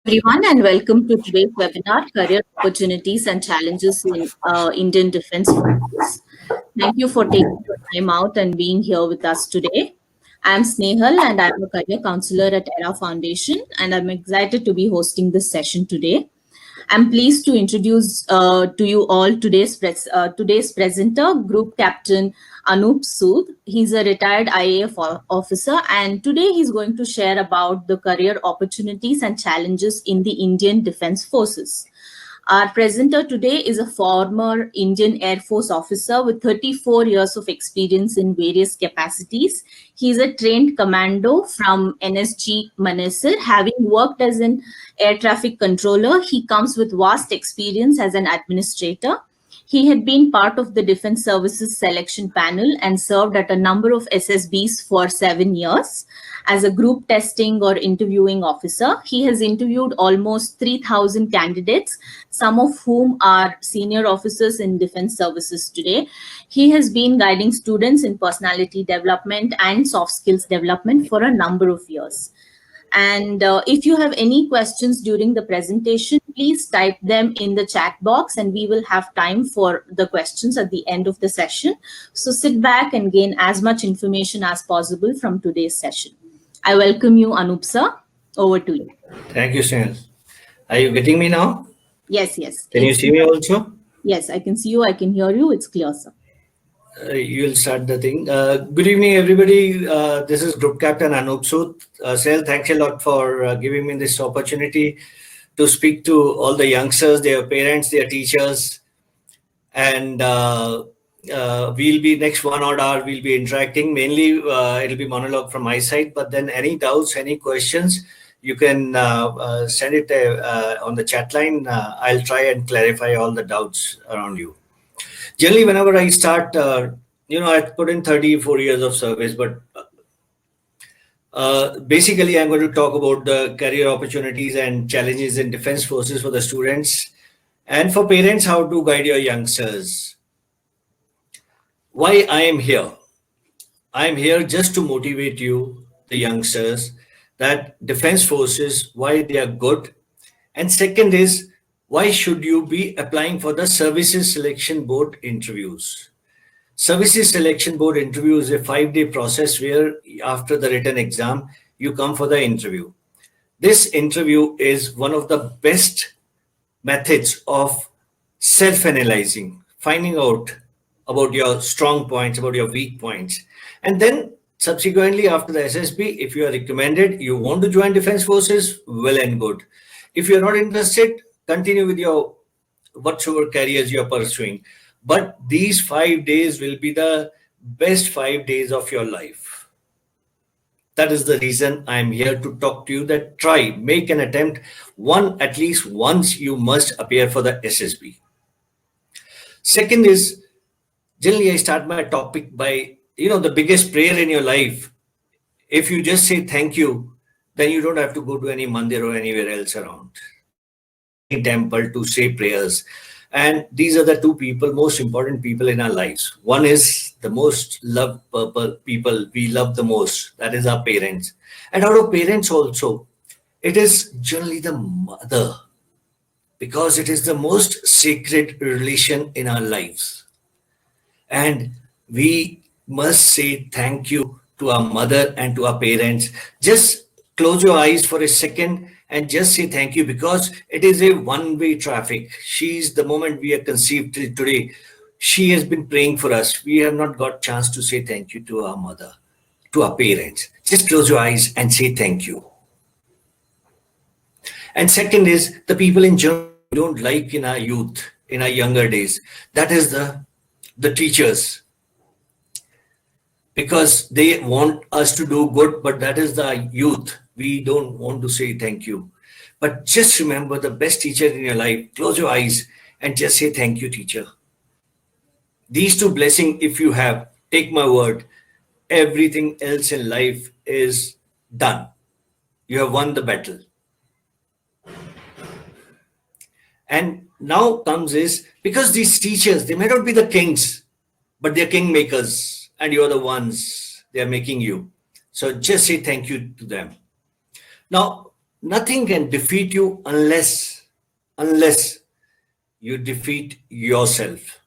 Everyone, and welcome to today's webinar, Career Opportunities and Challenges in Indian Defense Forces. Thank you for taking your time out and being here with us today. I'm Snehal and I'm a career counselor at ERA Foundation, and I'm excited to be hosting this session today. I'm pleased to introduce to you all today's presenter, Group Captain Anup Sood. He's a retired IAF officer, and today he's going to share about the career opportunities and challenges in the Indian Defense Forces. Our presenter today is a former Indian Air Force officer with 34 years of experience in various capacities. He is a trained commando from NSG Manesar. Having worked as an air traffic controller, he comes with vast experience as an administrator. He had been part of the Defense Services selection panel and served at a number of SSBs for 7 years. As a group testing or interviewing officer, he has interviewed almost 3,000 candidates, some of whom are senior officers in defense services today. He has been guiding students in personality development and soft skills development for a number of years. And if you have any questions during the presentation, please type them in the chat box and we will have time for the questions at the end of the session. So sit back and gain as much information as possible from today's session. I welcome you, Anup sir. Over to you. Thank you, Snehal. Are you getting me now? Yes. Can you see me also? Yes, I can see you. I can hear you. It's clear, sir. You'll start the thing. Good evening, everybody. This is Group Captain Anup Sood. Snehal, thanks a lot for giving me this opportunity to speak to all the youngsters, their parents, their teachers, and we'll be next 1 hour, we'll be interacting. Mainly, it'll be monologue from my side, but then any doubts, any questions, you can send it on the chat line. I'll try and clarify all the doubts around you. Generally, whenever I start, I put in 34 years of service, but basically, I'm going to talk about the career opportunities and challenges in defense forces for the students and for parents, how to guide your youngsters. Why I am here? I am here just to motivate you, the youngsters, that defense forces, why they are good. And second is, why should you be applying for the Services Selection Board interviews? Services Selection Board interview is a 5-day process where after the written exam, you come for the interview. This interview is one of the best methods of self-analyzing, finding out about your strong points, about your weak points. And then subsequently after the SSB, if you are recommended, you want to join defense forces, well and good. If you're not interested, continue with your whatsoever careers you are pursuing. But these 5 days will be the best 5 days of your life. That is the reason I'm here to talk to you that try, make an attempt. At least once you must appear for the SSB. Second is, generally I start my topic by, the biggest prayer in your life. If you just say thank you, then you don't have to go to any mandir or anywhere else around. Any temple to say prayers. And these are the two people, most important people in our lives. One is the most loved people we love the most. That is our parents. And out of parents also, it is generally the mother, because it is the most sacred relation in our lives. And we must say thank you to our mother and to our parents. Just close your eyes for a second and just say thank you, because it is a one-way traffic. She's the moment we are conceived till today. She has been praying for us. We have not got chance to say thank you to our mother, to our parents. Just close your eyes and say thank you. And second is the people in general we don't like in our youth, in our younger days. That is the teachers. Because they want us to do good, but that is the youth. We don't want to say thank you. But just remember the best teacher in your life. Close your eyes and just say thank you, teacher. These two blessings, if you have, take my word, everything else in life is done. You have won the battle. And now comes is, because these teachers, they may not be the kings, but they're king makers, and you're the ones they are making you. So just say thank you to them. Now, Nothing can defeat you unless you defeat yourself.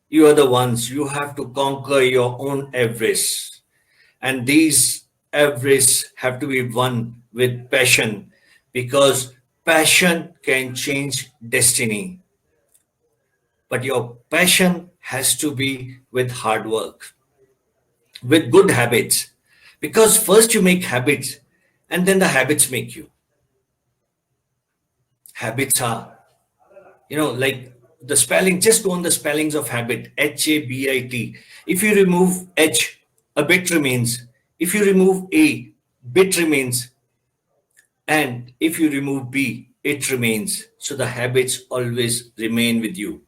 You are the ones, you have to conquer your own Everest. And these Everests have to be won with passion, because passion can change destiny. But your passion has to be with hard work, with good habits. Because first you make habits, and then the habits make you. Habits are, like the spelling, just go on the spellings of habit: HABIT. If you remove H, a bit remains. If you remove A, bit remains. And if you remove B, it remains. So the habits always remain with you.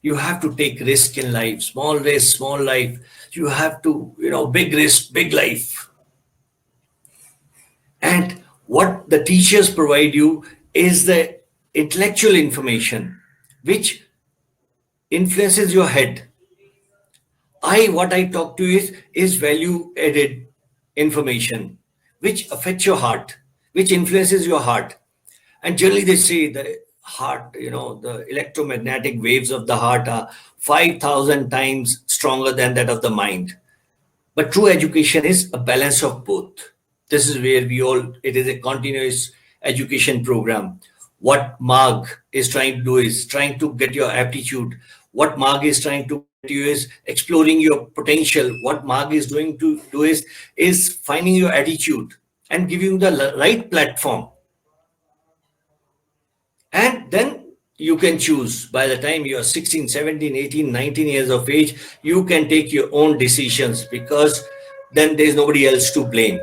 You have to take risk in life, small risk, small life. You have to, big risk, big life. And what the teachers provide you is the intellectual information which influences your head. What I talk to you is value added information which affects your heart, which influences your heart. And generally they say the heart, the electromagnetic waves of the heart are 5,000 times stronger than that of the mind. But true education is a balance of both. This is where it is a continuous education program. What Marg is trying to do is trying to get your aptitude. What Marg is trying to get you is exploring your potential. What Marg is doing to do is finding your attitude and giving you the right platform. And then you can choose. By the time you are 16, 17, 18, 19 years of age, you can take your own decisions, because then there's nobody else to blame.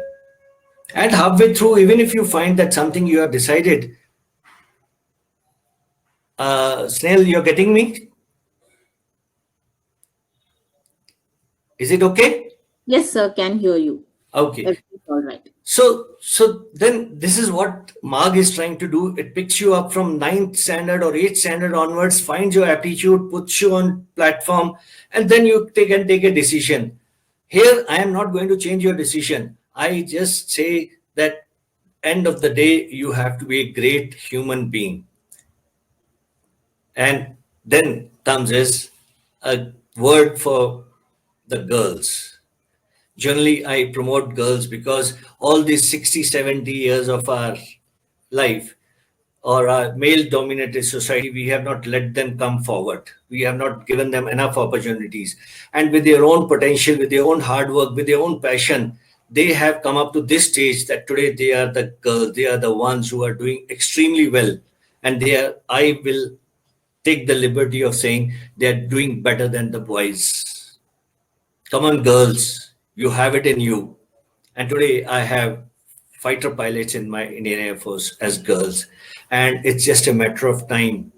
And halfway through, even if you find that something you have decided, Snail, you're getting me? Is it okay? Yes, sir, can hear you. Okay. Everything's all right. So then this is what Marg is trying to do. It picks you up from ninth standard or eighth standard onwards, finds your aptitude, puts you on platform, and then you can take a decision. Here, I am not going to change your decision. I just say that end of the day, you have to be a great human being. And then comes is a word for the girls. Generally, I promote girls because all these 60, 70 years of our life, or our male dominated society, we have not let them come forward. We have not given them enough opportunities. And with their own potential, with their own hard work, with their own passion, they have come up to this stage that today they are the girls, they are the ones who are doing extremely well. And I will take the liberty of saying they are doing better than the boys. Come on, girls, you have it in you. And today I have fighter pilots in my Indian Air Force as girls. And it's just a matter of time,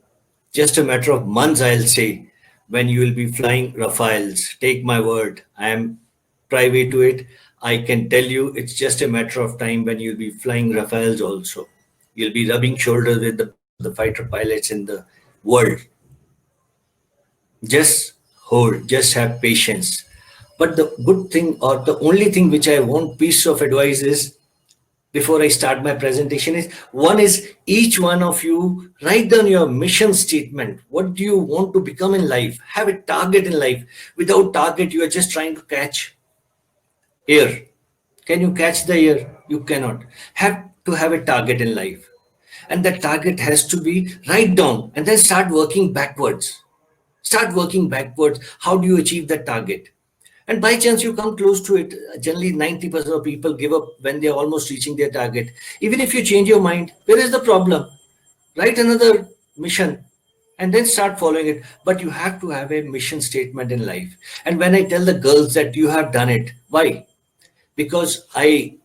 just a matter of months, I'll say, when you will be flying Rafales. Take my word, I am privy to it. I can tell you it's just a matter of time when you'll be flying Rafales also. You'll be rubbing shoulders with the best of the fighter pilots in the world. Just hold, just have patience. But the good thing, or the only thing which I want piece of advice is, before I start my presentation, is one is each one of you write down your mission statement. What do you want to become in life? Have a target in life. Without target, you are just trying to catch air. Can you catch the air? You cannot. Have to have a target in life. And that target has to be write down and then start working backwards. Start working backwards. How do you achieve that target? And by chance, you come close to it. Generally, 90% of people give up when they're almost reaching their target. Even if you change your mind, where is the problem? Write another mission and then start following it. But you have to have a mission statement in life. And when I tell the girls that you have done it, why? Because I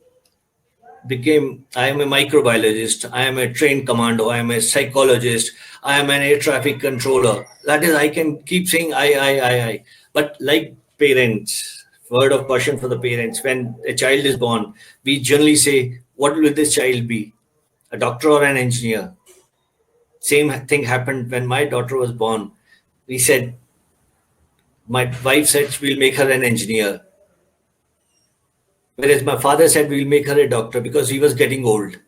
am a microbiologist, I am a trained commando, I am a psychologist, I am an air traffic controller. That is, I can keep saying I. But like parents, word of caution for the parents, when a child is born, we generally say, what will this child be? A doctor or an engineer? Same thing happened when my daughter was born. We said, my wife said we'll make her an engineer. Whereas my father said we'll make her a doctor because he was getting old.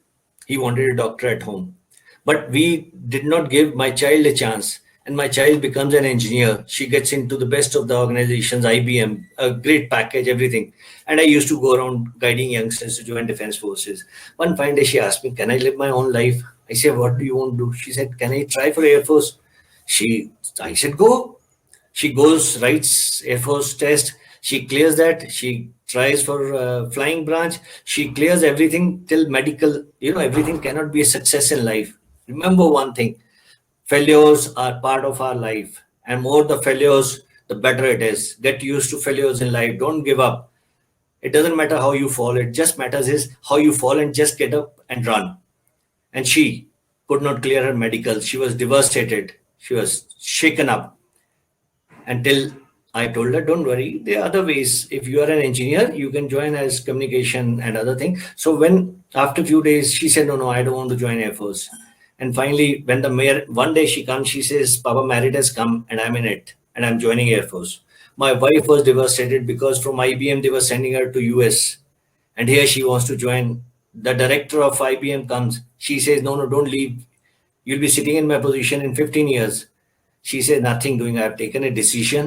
He wanted a doctor at home. But we did not give my child a chance. And my child becomes an engineer. She gets into the best of the organizations, IBM, a great package, everything. And I used to go around guiding youngsters to join defense forces. One fine day she asked me, "Can I live my own life?" I said, "What do you want to do?" She said, "Can I try for Air Force?" She, I said, "Go." She goes, writes Air Force test. She clears that. She tries for flying branch. She clears everything till medical. Everything cannot be a success in life. Remember one thing: failures are part of our life, and more the failures, the better it is. Get used to failures in life. Don't give up. It doesn't matter how you fall. It just matters is how you fall and just get up and run. And she could not clear her medical. She was devastated. She was shaken up until I told her, "Don't worry, there are other ways. If you are an engineer, you can join as communication and other thing." So when after a few days, she said, "No, no, I don't want to join Air Force." And finally, when the mayor, one day she comes, she says, "Papa, merit has come and I'm in it and I'm joining Air Force." My wife was devastated because from IBM, they were sending her to US. And here she wants to join. The director of IBM comes. She says, "No, no, don't leave. You'll be sitting in my position in 15 years." She said, "Nothing doing. I've taken a decision."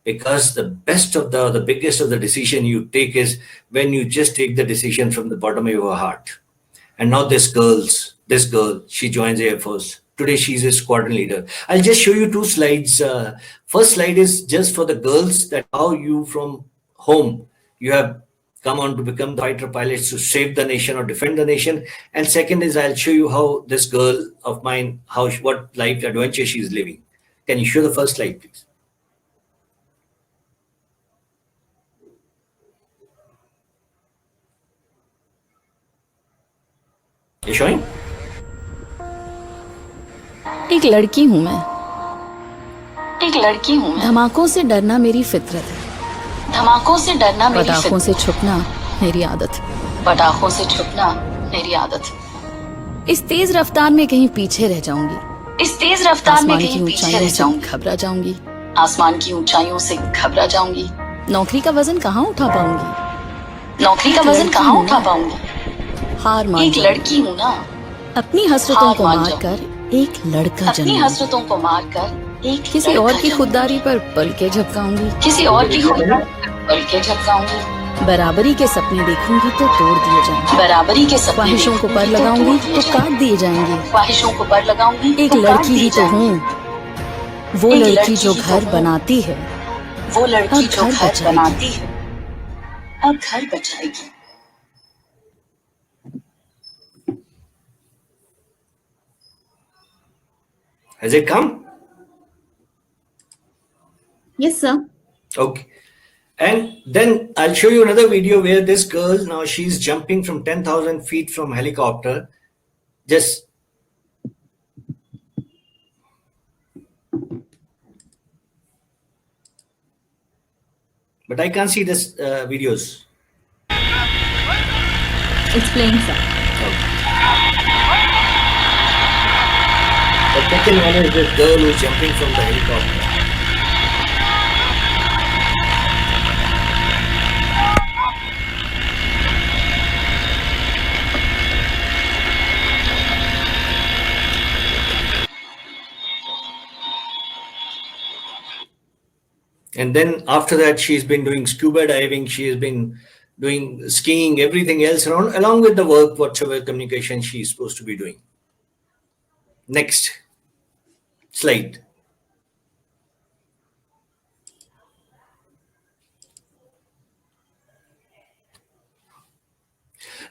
Because the biggest of the decision you take is when you just take the decision from the bottom of your heart. And now this girl, she joins Air Force. Today she's a squadron leader. I'll just show you two slides. First slide is just for the girls, that how you from home, you have come on to become the fighter pilots to save the nation or defend the nation. And second is I'll show you how this girl of mine, what life adventure she's living. Can you show the first slide, please? You showing? एक लड़की हूँ मैं। धमाकों से डरना मेरी फितरत है। पटाखों से छुपना मेरी आदत है। इस तेज रफ्तार में कहीं पीछे रह जाऊंगी। आसमान की ऊंचाइयों से घबरा जाऊंगी। नौकरी का वजन कहाँ उठा पाऊंगी। हार मान एक लड़की हूँ ना। अपनी हसरतों को मारकर एक लड़का जन्माऊंगी। किसी और की खुददारी पर पल के झपकाऊंगी। बराबरी के सपने देखूंगी तो तोड़ दिए जाएंगे। ख्वाहिशों को पर लगाऊंगी तो काट दिए जाएंगे। एक लड़की ही तो हूँ, वो लड़की जो घर बनाती है, अब घर बचाएगी। Has it come? Yes, sir. Okay. And then I'll show you another video where this girl, now she's jumping from 10,000 feet from helicopter. Just but I can't see this videos. Explain, sir. The second one is this girl who's jumping from the helicopter. And then after that, she's been doing scuba diving. She has been doing skiing, everything else around, along with the work, whatever communication she's supposed to be doing. Next slide.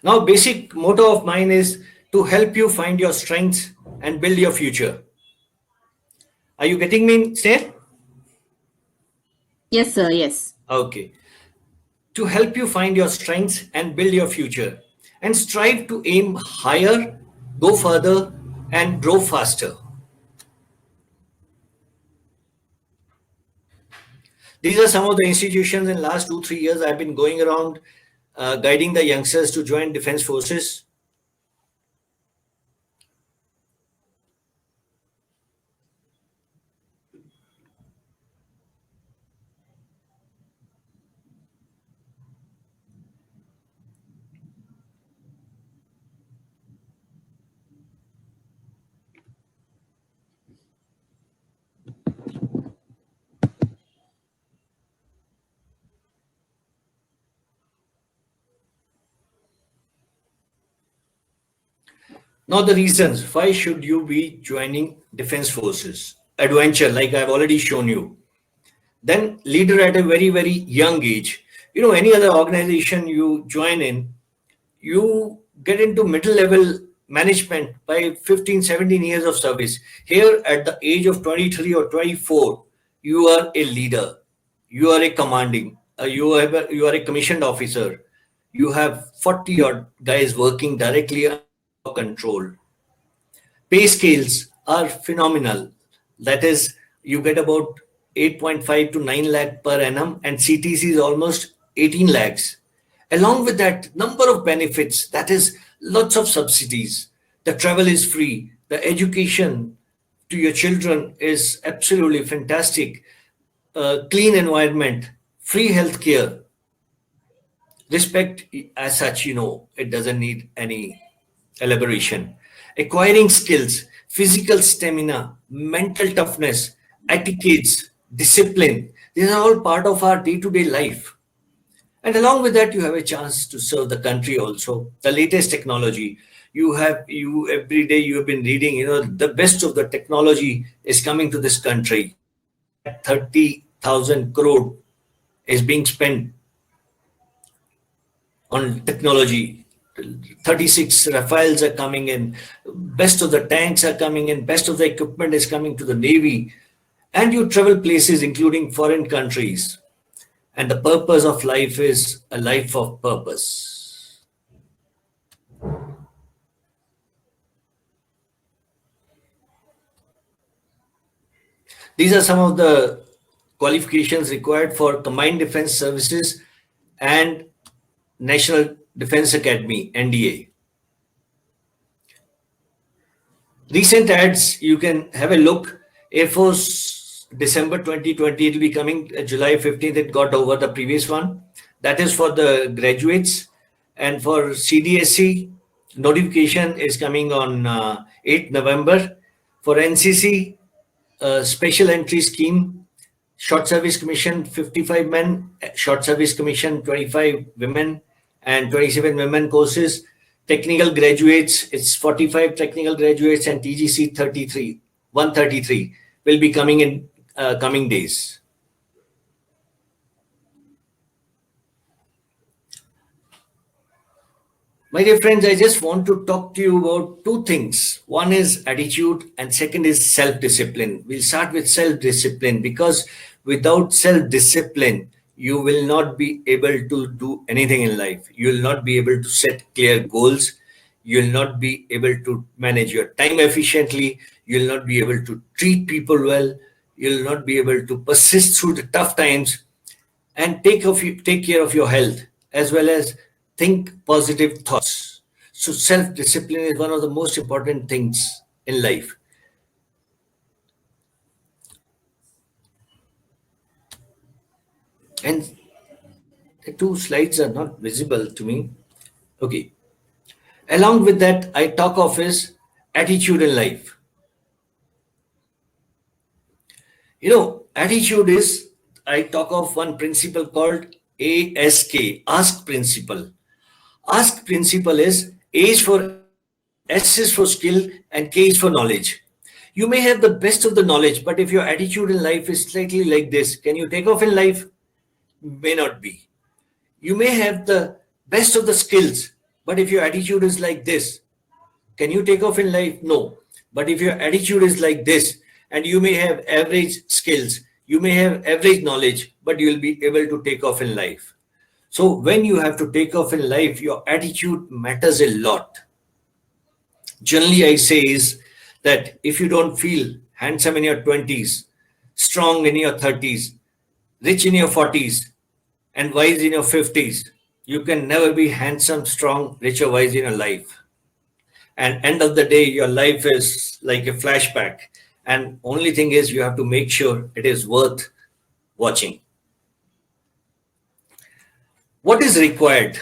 Now, basic motto of mine is to help you find your strengths and build your future. Are you getting me, Sneh? Yes, sir. Yes. Okay. To help you find your strengths and build your future, and strive to aim higher, go further, and grow faster. These are some of the institutions in last 2-3 years I've been going around guiding the youngsters to join defense forces. Now, the reasons why should you be joining defense forces? Adventure, like I've already shown you. Then leader at a very, very young age. Any other organization you join in, you get into middle level management by 15, 17 years of service. Here at the age of 23 or 24, you are a leader. You are a commanding. You are a commissioned officer. You have 40 odd guys working directly under your control. Pay scales are phenomenal. That is, you get about 8.5 to 9 lakh per annum, and CTC is almost 18 lakhs. Along with that, number of benefits, that is, lots of subsidies. The travel is free. The education to your children is absolutely fantastic. Clean environment, free healthcare, respect as such, it doesn't need any elaboration. Acquiring skills, physical stamina, mental toughness, etiquettes, discipline, these are all part of our day-to-day life. And along with that, you have a chance to serve the country also. The latest technology, you every day you have been reading, the best of the technology is coming to this country. That 30,000 crore is being spent on technology. 36 Rafales are coming in, best of the tanks are coming in, best of the equipment is coming to the Navy, and you travel places including foreign countries. And the purpose of life is a life of purpose. These are some of the qualifications required for Combined Defense Services and National Defense Academy, NDA. Recent ads, you can have a look. Air Force, December 2020, it will be coming July 15th. It got over the previous one. That is for the graduates. And for CDSC, notification is coming on 8th November. For NCC, special entry scheme, short service commission 55 men, short service commission 25 women, and 27 women courses. Technical graduates, it's 45 technical graduates, and TGC 133 will be coming in coming days. My dear friends, I just want to talk to you about two things. One is attitude, and second is self-discipline. We'll start with self-discipline, because without self-discipline, you will not be able to do anything in life. You will not be able to set clear goals. You will not be able to manage your time efficiently. You will not be able to treat people well. You will not be able to persist through the tough times, and take care of your health, as well as think positive thoughts. So self-discipline is one of the most important things in life. And the two slides are not visible to me. Okay. Along with that, I talk of is attitude in life. Attitude is, I talk of one principle called ASK, ask principle. Ask principle is A is for attitude, S is for skill, and K is for knowledge. You may have the best of the knowledge, but if your attitude in life is slightly like this, can you take off in life? May not be. You may have the best of the skills, but if your attitude is like this, can you take off in life? No. But if your attitude is like this, and you may have average skills, you may have average knowledge, but you will be able to take off in life. So when you have to take off in life, your attitude matters a lot. Generally, I say is that if you don't feel handsome in your 20s, strong in your 30s, rich in your 40s, and wise in your 50s, you can never be handsome, strong, rich, or wise in your life. And end of the day, your life is like a flashback. And only thing is, you have to make sure it is worth watching. What is required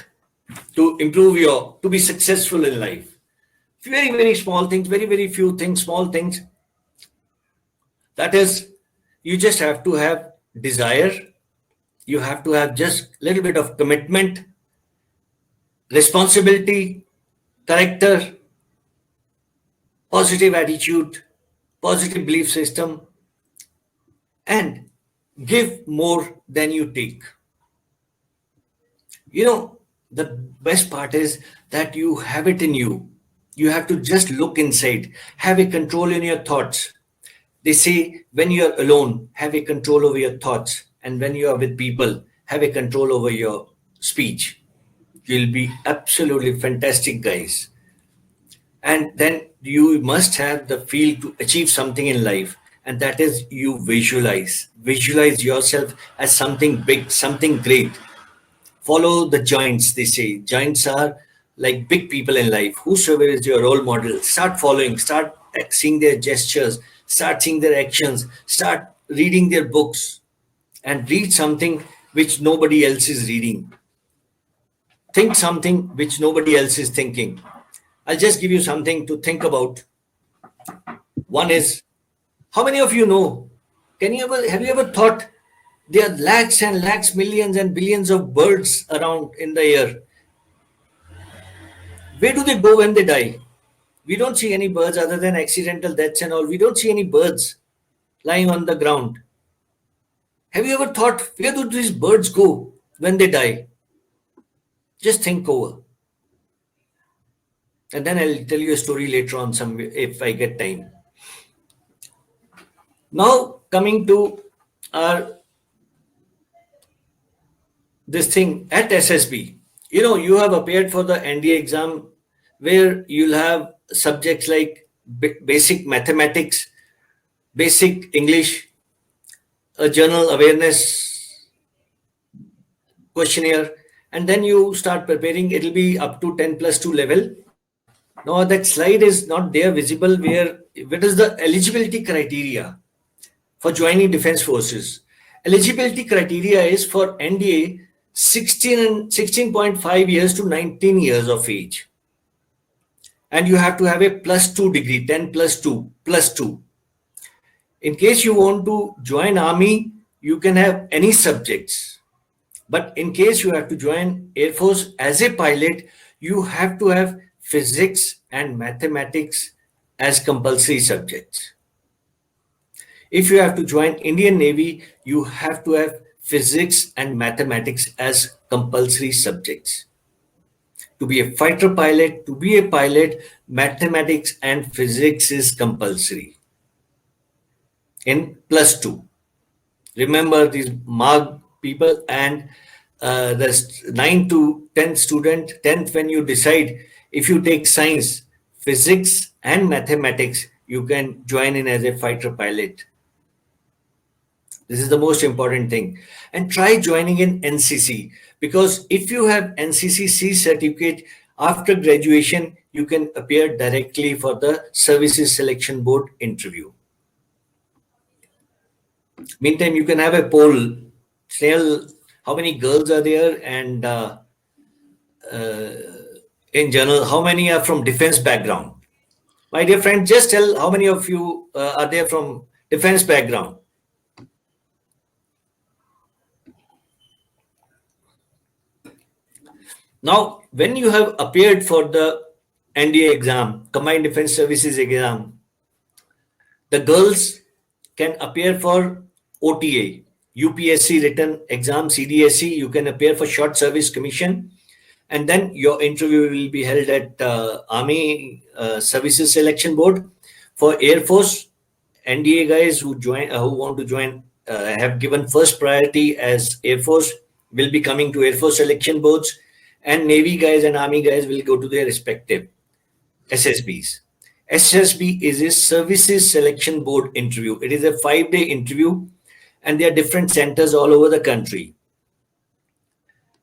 to to be successful in life? Very, very small things, very, very few things, small things. That is, you just have to have desire. You have to have just a little bit of commitment, responsibility, character, positive attitude, positive belief system, and give more than you take. The best part is that you have it in you. You have to just look inside, have a control in your thoughts. They say when you are alone, have a control over your thoughts, and when you are with people, have a control over your speech. You'll be absolutely fantastic, guys. And then you must have the feel to achieve something in life, and that is you visualize yourself as something big, something great. Follow the giants, they say. Giants are like big people in life. Whosoever is your role model, start following, start seeing their gestures, start seeing their actions, start reading their books, and read something which nobody else is reading. Think something which nobody else is thinking. I'll just give you something to think about. One is, how many of you know? Have you ever thought there are lakhs and lakhs, millions and billions of birds around in the air? Where do they go when they die? We don't see any birds other than accidental deaths and all. We don't see any birds lying on the ground. Have you ever thought, where do these birds go when they die? Just think over. And then I'll tell you a story later on if I get time. Now coming to our this thing at SSB. You have appeared for the NDA exam where you'll have subjects like basic mathematics, basic English, a general awareness questionnaire, and then you start preparing. It'll be up to 10+2 level. Now that slide is not there visible what is the eligibility criteria for joining defense forces. Eligibility criteria is for NDA 16.5 years to 19 years of age. And you have to have a +2 degree, 10+2, +2. In case you want to join army, you can have any subjects. But in case you have to join Air Force as a pilot, you have to have physics and mathematics as compulsory subjects. If you have to join Indian Navy, you have to have physics and mathematics as compulsory subjects. To be a fighter pilot, mathematics and physics is compulsory in +2. Remember these Marg people, and the 9 to 10 student, 10th, when you decide if you take science, physics and mathematics, you can join in as a fighter pilot. This is the most important thing. And try joining in NCC, because if you have NCC C certificate after graduation, you can appear directly for the Services Selection Board interview. Meantime, you can have a poll, tell how many girls are there, and in general, how many are from defense background. My dear friend, just tell how many of you are there from defense background. Now, when you have appeared for the NDA exam, Combined Defense Services exam, the girls can appear for OTA, UPSC written exam, CDSC. You can appear for Short Service Commission, and then your interview will be held at Army Services Selection Board. For Air Force, NDA guys who want to join have given first priority as Air Force, will be coming to Air Force selection boards, and Navy guys and Army guys will go to their respective SSBs. SSB is a Services Selection Board interview. It is a 5-day interview, and there are different centers all over the country.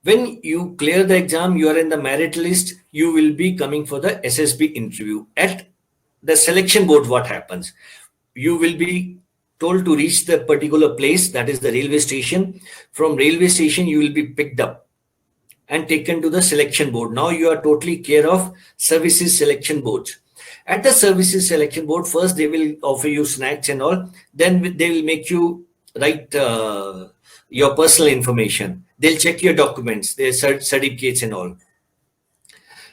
When you clear the exam, you are in the merit list, you will be coming for the SSB interview. At the selection board, what happens? You will be told to reach the particular place, that is the railway station. From railway station, you will be picked up and taken to the selection board. Now you are totally clear of services selection boards. At the services selection board, first they will offer you snacks and all. Then they will make you write your personal information. They'll check your documents, their certificates and all.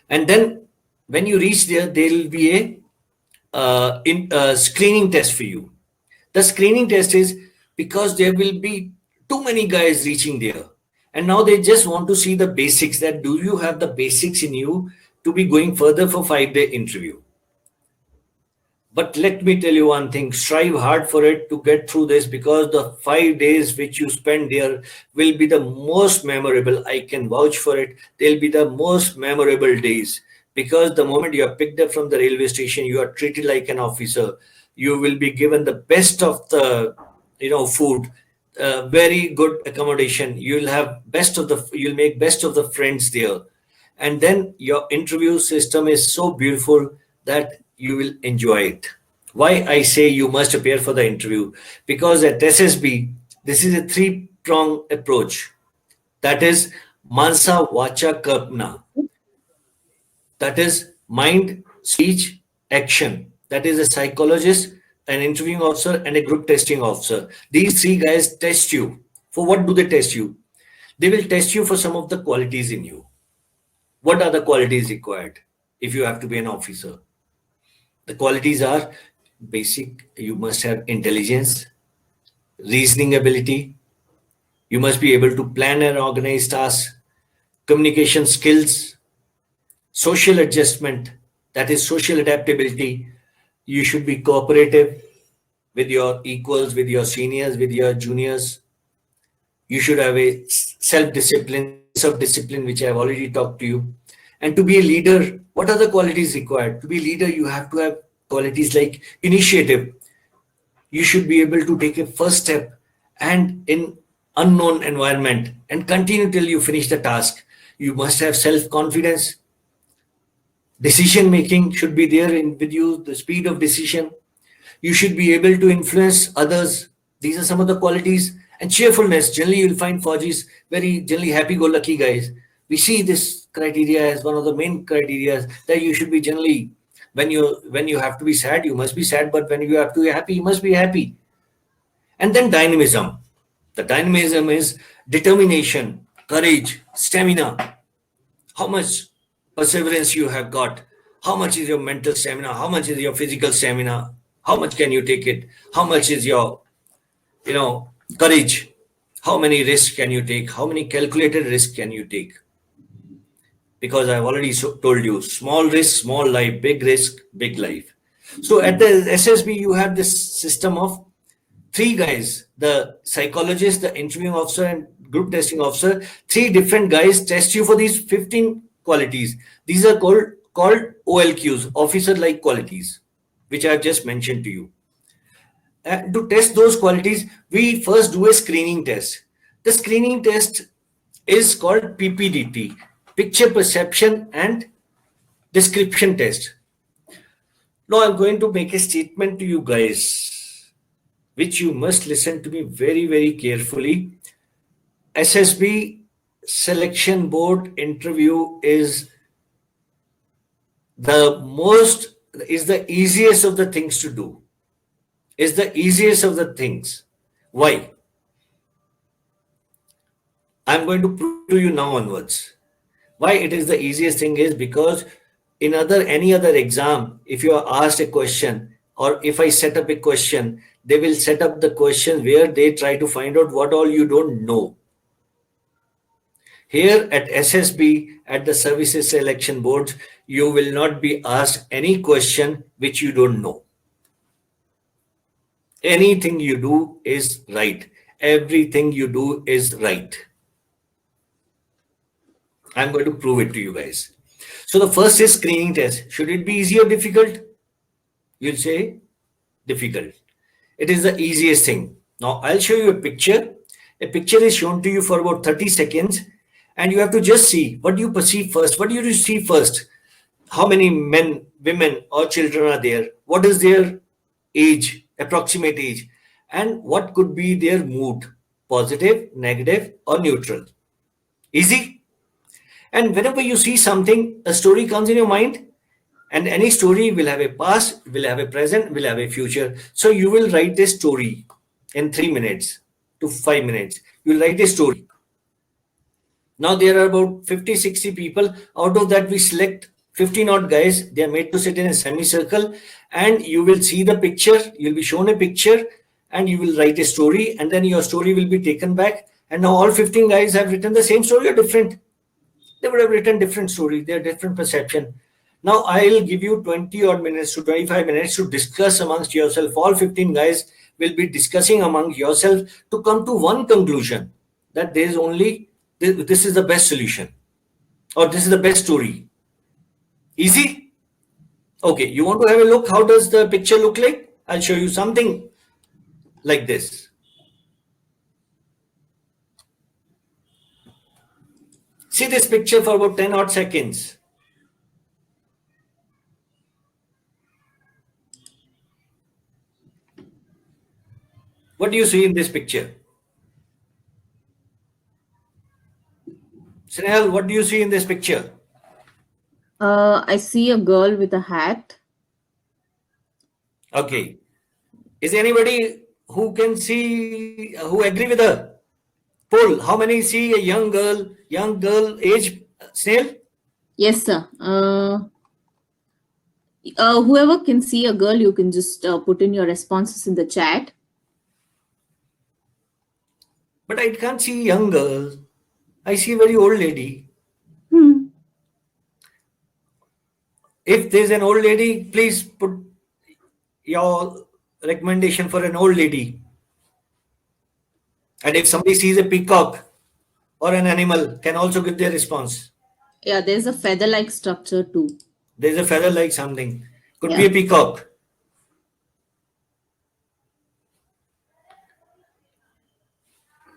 And then when you reach there, there will be a screening test for you. The screening test is because there will be too many guys reaching there. And now they just want to see the basics, that do you have the basics in you to be going further for 5-day interview. But let me tell you one thing, strive hard for it to get through this, because the 5 days which you spend there will be the most memorable. I can vouch for it. They'll be the most memorable days, because the moment you are picked up from the railway station, you are treated like an officer. You will be given the best of the food, very good accommodation. You'll make best of the friends there. And then your interview system is so beautiful that you will enjoy it. Why I say you must appear for the interview? Because at SSB, this is a three-pronged approach. That is Mansa Vacha Karmana. That is mind, speech, action. That is a psychologist, an interviewing officer, and a group testing officer. These three guys test you. For what do they test you? They will test you for some of the qualities in you. What are the qualities required if you have to be an officer? The qualities are basic. You must have intelligence, reasoning ability. You must be able to plan and organize tasks, communication skills, social adjustment, that is social adaptability. You should be cooperative with your equals, with your seniors, with your juniors. You should have a self-discipline, sense of discipline, which I have already talked to you. And to be a leader, what are the qualities required? To be a leader, you have to have qualities like initiative. You should be able to take a first step and in unknown environment and continue till you finish the task. You must have self-confidence. Decision making should be there with you, the speed of decision. You should be able to influence others. These are some of the qualities. And cheerfulness. Generally, you'll find Fauji's very generally happy-go-lucky guys. We see this criteria as one of the main criteria, that you should be generally, when you have to be sad, you must be sad, but when you have to be happy, you must be happy. And then dynamism. The dynamism is determination, courage, stamina. How much perseverance you have got? How much is your mental stamina? How much is your physical stamina? How much can you take it? How much is your, courage? How many risks can you take? How many calculated risks can you take? Because I've already told you, small risk, small life, big risk, big life. So at the SSB, you have this system of three guys, the psychologist, the interviewing officer, and group testing officer. Three different guys test you for these 15 qualities. These are called OLQs, officer-like qualities, which I have just mentioned to you. To test those qualities, we first do a screening test. The screening test is called PPDT, Picture Perception and Description Test. Now I'm going to make a statement to you guys, which you must listen to me very, very carefully. SSB selection board interview is the easiest of the things to do. Is the easiest of the things. Why? I'm going to prove to you now onwards. Why it is the easiest thing is because in any other exam, if you are asked a question, or if I set up a question, they will set up the question where they try to find out what all you don't know. Here at SSB, at the Services Selection Board, you will not be asked any question which you don't know. Anything you do is right. Everything you do is right. I'm going to prove it to you guys. So the first is screening test. Should it be easy or difficult? You'll say difficult. It is the easiest thing. Now I'll show you a picture. A picture is shown to you for about 30 seconds and you have to just see what do you perceive first. What do you see first? How many men, women or children are there? What is their age, approximate age, and what could be their mood, positive, negative, or neutral. Easy. And whenever you see something, a story comes in your mind, and any story will have a past, will have a present, will have a future. So you will write this story in 3 minutes to 5 minutes. You will write a story. Now there are about 50, 60 people. Out of that, we select 15 odd guys, they are made to sit in a semicircle, and you will see the picture, you'll be shown a picture, and you will write a story, and then your story will be taken back. And now all 15 guys have written the same story or different? They would have written different stories, they have different perception. Now I'll give you 20 odd minutes to 25 minutes to discuss amongst yourself. All 15 guys will be discussing among yourself to come to one conclusion, that there is only this is the best solution, or this is the best story. Easy? Okay, you want to have a look? How does the picture look like? I'll show you something like this. See this picture for about 10 odd seconds. What do you see in this picture? Snehal, what do you see in this picture? I see a girl with a hat. Okay. Is anybody who can see, who agree with her? Poll, how many see a young girl age, Snail? Yes, sir. Whoever can see a girl, you can just put in your responses in the chat. But I can't see young girl. I see a very old lady. If there's an old lady, please put your recommendation for an old lady. And if somebody sees a peacock or an animal, can also give their response. Yeah, there's a feather-like structure too. There's a feather like something. Could be a peacock.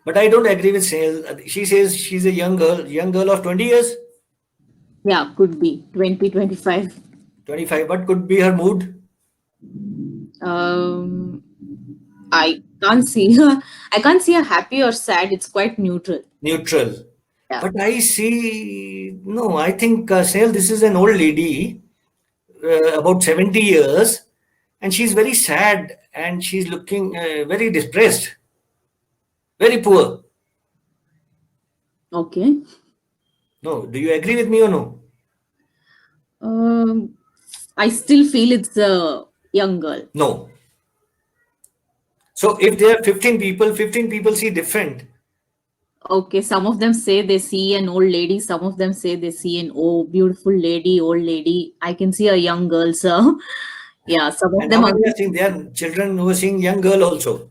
But I don't agree with Snail. She says she's a young girl of 20 years. Yeah, could be 20, 25. 25. What could be her mood? I can't see her. I can't see her happy or sad. It's quite neutral. Neutral. Yeah. But I see, no, I think, Snail, this is an old lady, about 70 years, and she's very sad and she's looking very depressed, very poor. Okay. No, do you agree with me or no? I still feel it's a young girl. No. So if there are 15 people see different. Okay, some of them say they see an old lady. Some of them say they see an beautiful lady, old lady. I can see a young girl, sir. Yeah, some of And them are seeing there are children who are seeing young girl also.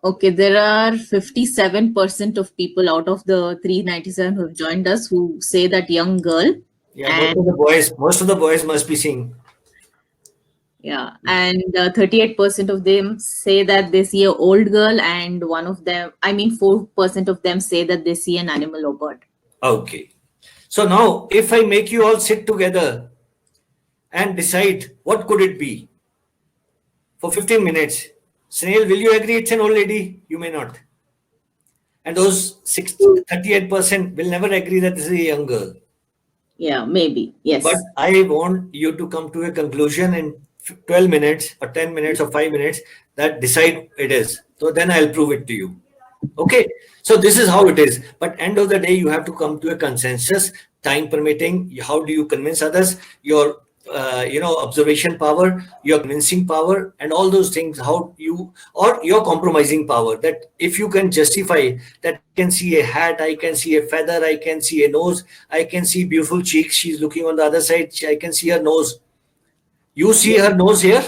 Okay, there are 57% of people out of the 397 who have joined us who say that young girl. Yeah, most of the boys must be seeing. Yeah, and 38% of them say that they see an old girl, and 4% of them say that they see an animal or bird. Okay. So now, if I make you all sit together and decide what could it be for 15 minutes, Snail, will you agree it's an old lady? You may not. And those 38% will never agree that this is a young girl. Yeah, maybe. Yes. But I want you to come to a conclusion in 12 minutes or 10 minutes or 5 minutes that decide it is. So then I'll prove it to you. Okay. So this is how it is. But end of the day, you have to come to a consensus, time permitting. How do you convince others? Your observation power, your convincing power, and all those things, how you, or your compromising power, that if you can justify that I can see a hat, I can see a feather, I can see a nose, I can see beautiful cheeks, she's looking on the other side, I can see her nose. You see her nose here?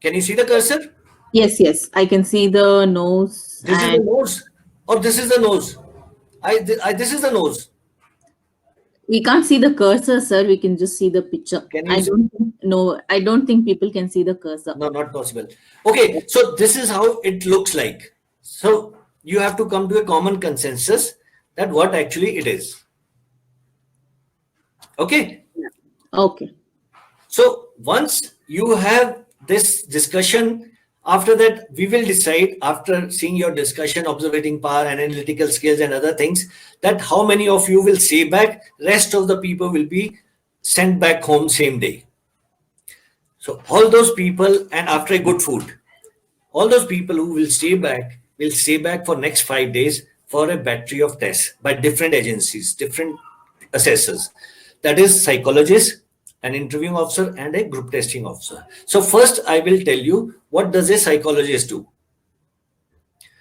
Can you see the cursor? Yes, I can see the nose. This is the nose, or this is the nose. This is the nose. We can't see the cursor, sir. We can just see the picture. I don't think people can see the cursor. No, not possible. Okay, so this is how it looks like. So you have to come to a common consensus that what actually it is. Okay? Okay. So once you have this discussion, after that, we will decide, after seeing your discussion, observing power, analytical skills, and other things, that how many of you will stay back. Rest of the people will be sent back home same day. So all those people, and after a good food, all those people who will stay back for next 5 days for a battery of tests by different agencies, different assessors. That is psychologist, an interviewing officer, and a group testing officer. So first, I will tell you what does a psychologist do.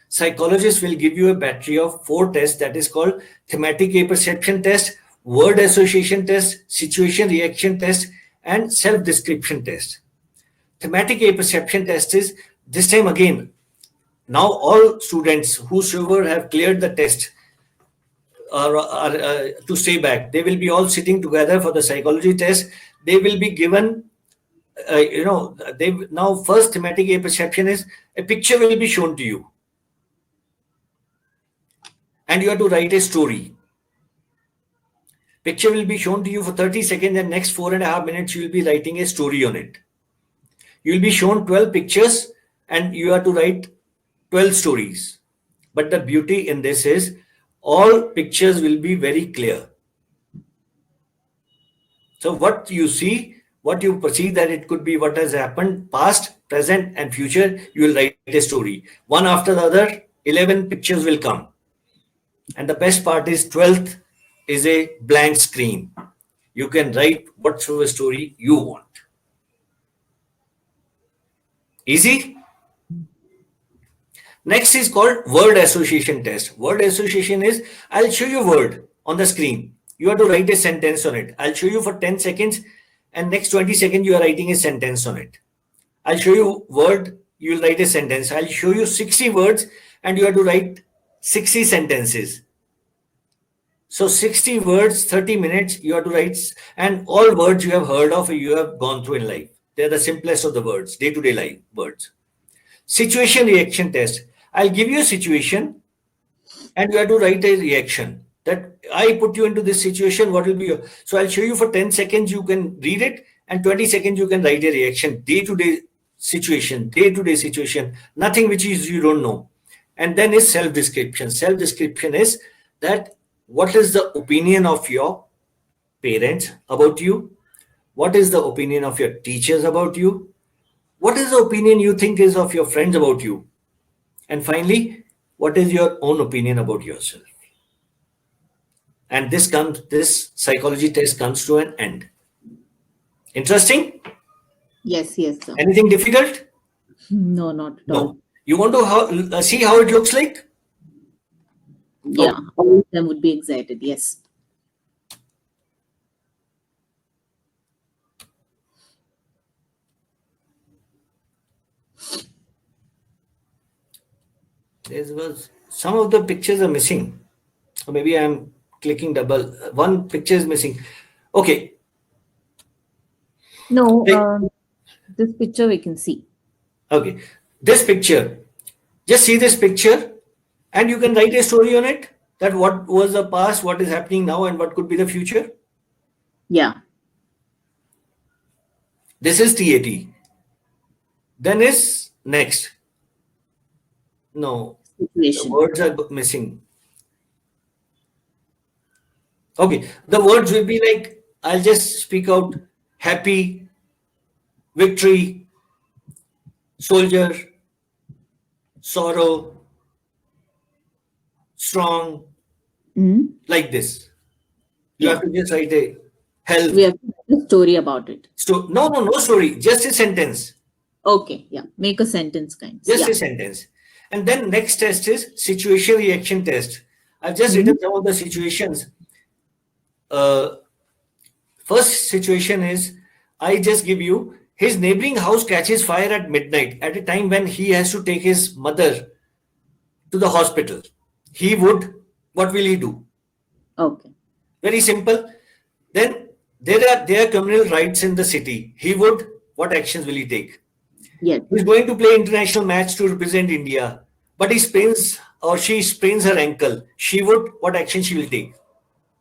Psychologist will give you a battery of 4 tests that is called thematic apperception test, word association test, situation reaction test, and self-description test. Thematic apperception test is this time again. Now all students whosoever have cleared the test are to stay back. They will be all sitting together for the psychology test. They will be given, now first thematic apperception is a picture will be shown to you. And you have to write a story. Picture will be shown to you for 30 seconds and next 4.5 minutes you will be writing a story on it. You will be shown 12 pictures and you have to write 12 stories. But the beauty in this is all pictures will be very clear. So what you see, what you perceive that it could be what has happened, past, present and future, you will write a story. One after the other, 11 pictures will come. And the best part is 12th is a blank screen. You can write whatsoever story you want. Easy? Next is called word association test. Word association is, I'll show you a word on the screen. You have to write a sentence on it. I'll show you for 10 seconds and next 20 seconds you are writing a sentence on it. I'll show you word, you will write a sentence. I'll show you 60 words and you have to write 60 sentences. So 60 words, 30 minutes you have to write, and all words you have heard of, you have gone through in life. They're the simplest of the words, day-to-day life words. Situation reaction test. I'll give you a situation and you have to write a reaction. That I put you into this situation, what will be your... So I'll show you for 10 seconds, you can read it, and 20 seconds you can write a reaction. Day-to-day situation, nothing which is you don't know. And then is self-description. Self-description is that what is the opinion of your parents about you? What is the opinion of your teachers about you? What is the opinion you think is of your friends about you? And finally, what is your own opinion about yourself? And this psychology test comes to an end. Interesting? Yes, sir. Anything difficult? No, not at all. No. You want to see how it looks like? Yeah, all of them would be excited. Yes. Some of the pictures are missing. Or maybe I'm clicking double. One picture is missing. Okay. No, this picture we can see. Okay. This picture. Just see this picture and you can write a story on it. That what was the past, what is happening now, and what could be the future. Yeah. This is TAT. Then is next. No. Situation. The words are missing. Okay. The words will be like, I'll just speak out happy, victory, soldier, sorrow, strong, like this. You have to just write a health. We have to write a story about it. No story. Just a sentence. Okay. Yeah. Make a sentence kind. Just a sentence. And then next test is situation reaction test. I've just written some of the situations. First situation is, I just give you, his neighboring house catches fire at midnight at a time when he has to take his mother to the hospital. What will he do? Okay. Very simple. Then there are communal rights in the city. What actions will he take? Yes. He's going to play international match to represent India, but she sprains her ankle. What action she will take?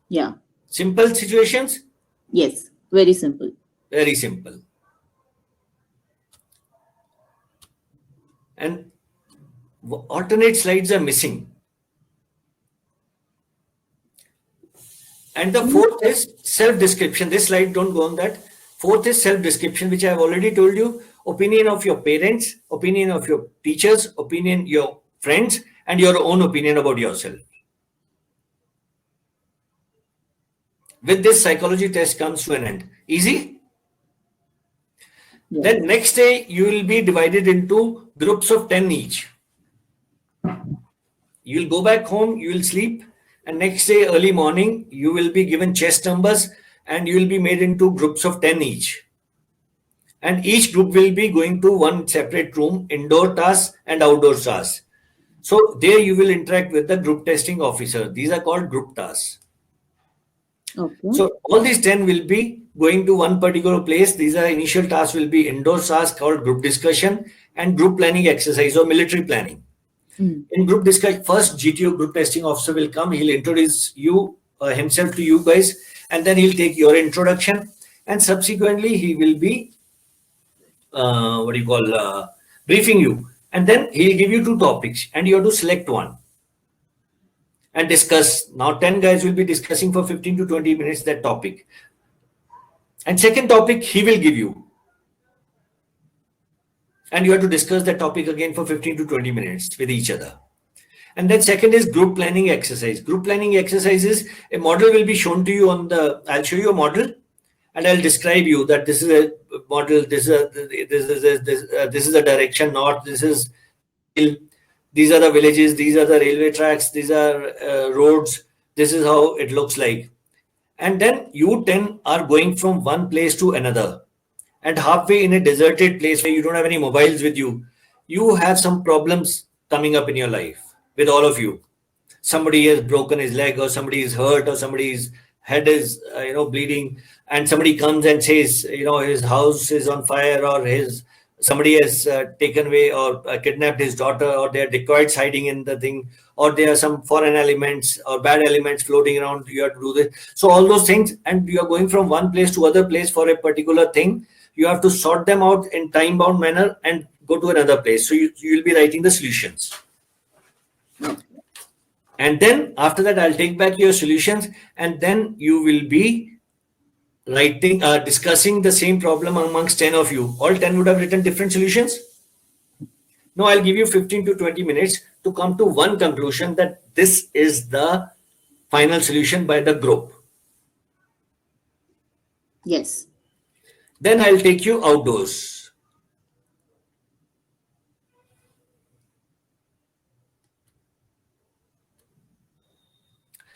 Yeah. Simple situations? Yes. Very simple. Very simple. And alternate slides are missing. And the fourth is self-description. This slide, don't go on that. Fourth is self-description, which I have already told you. Opinion of your parents, opinion of your teachers, opinion your friends, and your own opinion about yourself. With this, psychology test comes to an end. Easy? Yes. Then next day, you will be divided into groups of 10 each. You will go back home, you will sleep, and next day, early morning, you will be given chess numbers and you will be made into groups of 10 each. And each group will be going to one separate room, indoor tasks and outdoor tasks. So there you will interact with the group testing officer. These are called group tasks. Okay. So all these 10 will be going to one particular place. These are initial tasks will be indoor tasks called group discussion and group planning exercise or military planning. In group discussion, first GTO group testing officer will come. He'll introduce you himself to you guys, and then he'll take your introduction, and subsequently he will be briefing you, and then he'll give you two topics, and you have to select one and discuss. Now 10 guys will be discussing for 15 to 20 minutes that topic, and second topic he will give you, and you have to discuss that topic again for 15 to 20 minutes with each other. And then second is group planning exercise. Group planning exercise is a model will be shown to you on the, I'll show you a model and I'll describe you that this is a model, this is a direction north, this is hill, these are the villages, these are the railway tracks, these are roads, this is how it looks like. And then you 10 are going from one place to another, and halfway in a deserted place where you don't have any mobiles with you, you have some problems coming up in your life with all of you. Somebody has broken his leg, or somebody is hurt, or somebody's head is bleeding, and somebody comes and says his house is on fire, or somebody has taken away or kidnapped his daughter, or there are dacoits hiding in the thing, or there are some foreign elements or bad elements floating around. You have to do this. So all those things, and you are going from one place to other place for a particular thing. You have to sort them out in time-bound manner and go to another place. So you will be writing the solutions. And then after that, I'll take back your solutions, and then you will be writing, discussing the same problem amongst 10 of you. All 10 would have written different solutions. Now I'll give you 15 to 20 minutes to come to one conclusion that this is the final solution by the group. Yes. Then I'll take you outdoors.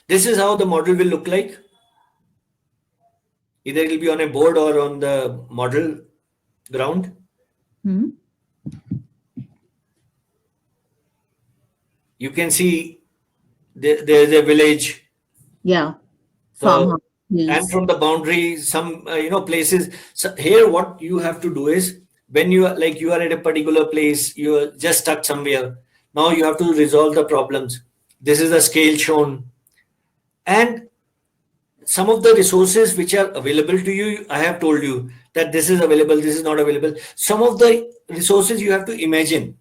This is how the model will look like. Either it will be on a board or on the model ground. You can see there's a village. Yeah. So, and from the boundary, some places. So here, what you have to do is, when you are at a particular place, you are just stuck somewhere. Now you have to resolve the problems. This is the scale shown, and some of the resources which are available to you, I have told you that this is available, this is not available. Some of the resources you have to imagine.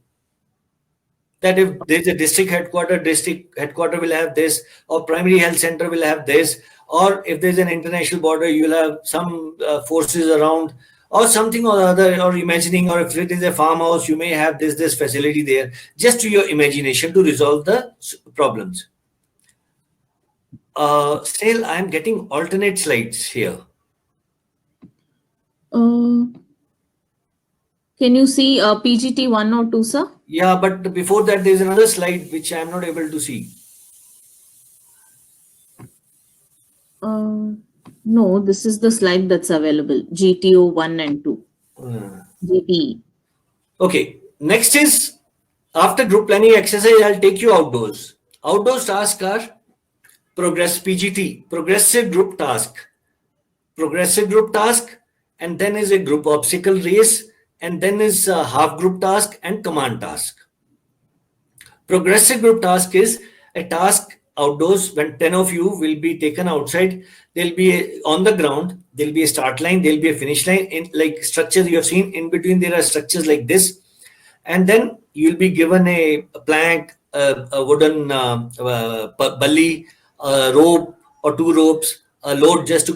That if there's a district headquarter will have this, or primary health center will have this, or if there's an international border, you'll have some forces around, or something or other, or imagining, or if it is a farmhouse, you may have this facility there, just to your imagination to resolve the problems. Still, I'm getting alternate slides here. Can you see PGT 1 or 2, sir? Yeah, but before that, there's another slide which I'm not able to see. No, this is the slide that's available. GTO 1 and 2. GTE. Okay, next is, after group planning exercise, I'll take you outdoors. Outdoors tasks are PGT, progressive group task, and then is a group obstacle race, and then is a half group task and command task. Progressive group task is a task outdoors when 10 of you will be taken outside. There'll be on the ground, there'll be a start line, there'll be a finish line, in like structures you have seen. In between there are structures like this, and then you'll be given a plank, a wooden bully, a rope or two ropes, a load just to